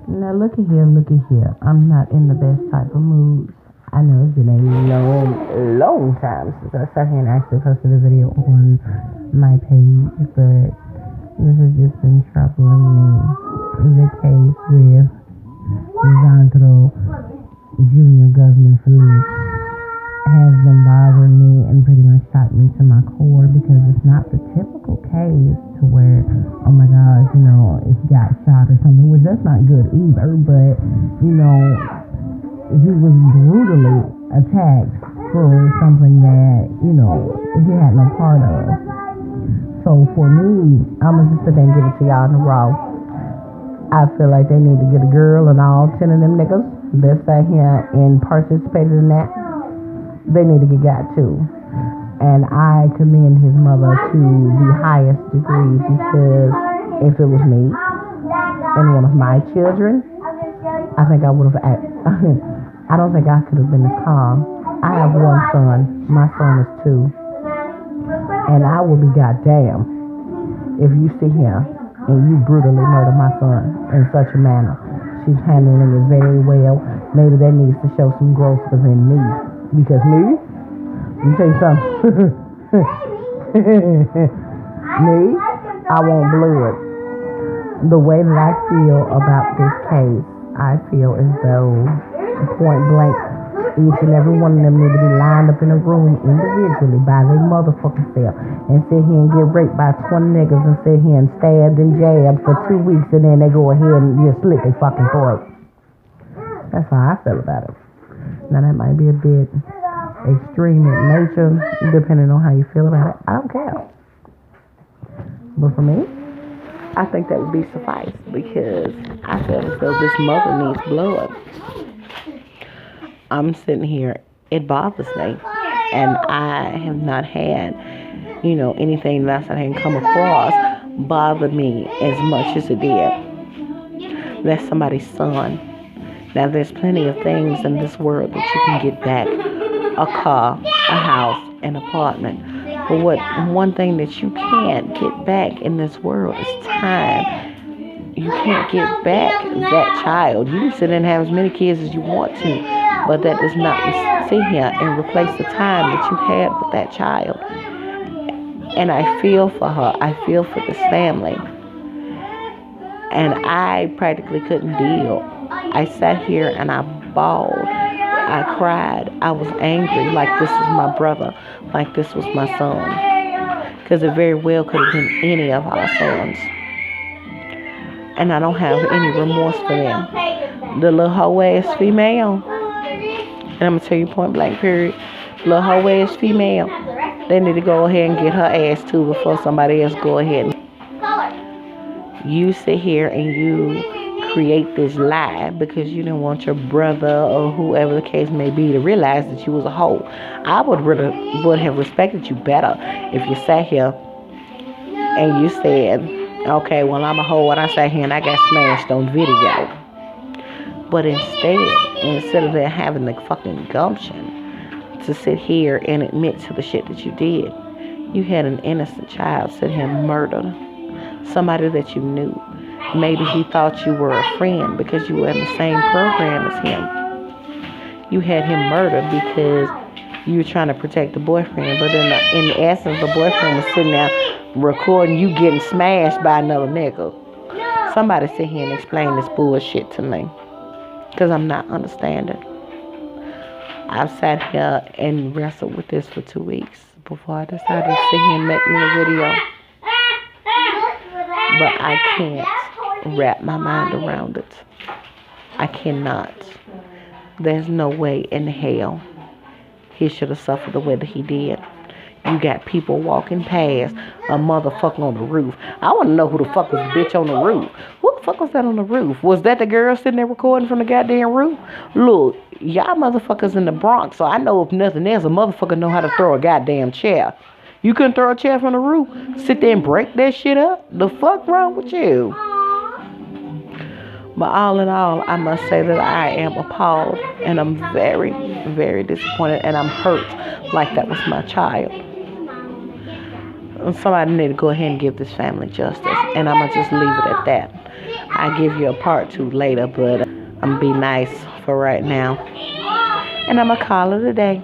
Now look at here, look at here. I'm not in the best type of mood. I know it's been a long time since I sat here and actually posted a video on my page, but this has just been troubling me. The case with Lesandro Junior Guzman feliz has been bothering me and pretty much shocked me to my core because it's not the typical case to where, oh my gosh, he got shot or something, which that's not good either, but, he was brutally attacked for something that, he had no part of. So for me, I'm going to just sit there and give it to y'all in a row. I feel like they need to get a girl and all 10 of them niggas that sat here and participated in that. They need to get got too. And I commend his mother to the highest degree because if it was me and one of my children, I think I would have I don't think I could have been as calm. I have one son. My son is 2. And I will be goddamn if you sit here and you brutally murder my son in such a manner. She's handling it very well. Maybe that needs to show some growth within me. Because me, let me tell you something. Me, I want blood. The way that I feel about this case, I feel as though point blank, each and every one of them need to be lined up in a room individually by their motherfucking self and sit here and get raped by 20 niggas and sit here and stabbed and jabbed for 2 weeks and then they go ahead and just slit their fucking throat. That's how I feel about it. Now that might be a bit extreme in nature, depending on how you feel about it. I don't care. But for me, I think that would be suffice because I feel as though this mother needs blood. I'm sitting here, it bothers me. And I have not had, anything that I can come across bother me as much as it did. That's somebody's son. Now, there's plenty of things in this world that you can get back. A car, a house, an apartment. But one thing that you can't get back in this world is time. You can't get back that child. You can sit and have as many kids as you want to. But that does not sit here and replace the time that you had with that child. And I feel for her. I feel for this family. And I practically couldn't deal. I sat here and I bawled. I cried. I was angry like this is my brother, like this was my son. Because it very well could have been any of our sons. And I don't have any remorse for them. The little hoe ass female. And I'm going to tell you point blank period. Little hoe ass female. They need to go ahead and get her ass too before somebody else go ahead. You sit here and you create this lie because you didn't want your brother or whoever the case may be to realize that you was a hoe. I would have respected you better if you sat here and you said, okay, well, I'm a hoe and I sat here and I got smashed on video. But instead of them having the fucking gumption to sit here and admit to the shit that you did, you had an innocent child sit here and murder somebody that you knew. Maybe he thought you were a friend because you were in the same program as him. You had him murdered because you were trying to protect the boyfriend. But in the essence, the boyfriend was sitting there recording you getting smashed by another nigga. Somebody sit here and explain this bullshit to me. Because I'm not understanding. I've sat here and wrestled with this for 2 weeks before I decided to sit here and make me a video. But I can't wrap my mind around it. I cannot. There's no way in hell he should have suffered the way that he did. You got people walking past a motherfucker on the roof. I want to know who the fuck was the bitch on the roof. Who the fuck was that on the roof? Was that the girl sitting there recording from the goddamn roof? Look, y'all motherfuckers in the Bronx, so I know if nothing else, a motherfucker know how to throw a goddamn chair. You couldn't throw a chair from the roof? Sit there and break that shit up? The fuck wrong with you? But all in all, I must say that I am appalled. And I'm very, very disappointed. And I'm hurt like that was my child. Somebody need to go ahead and give this family justice. And I'm going to just leave it at that. I'll give you a part 2 later, but I'm going to be nice for right now. And I'm going to call it a day.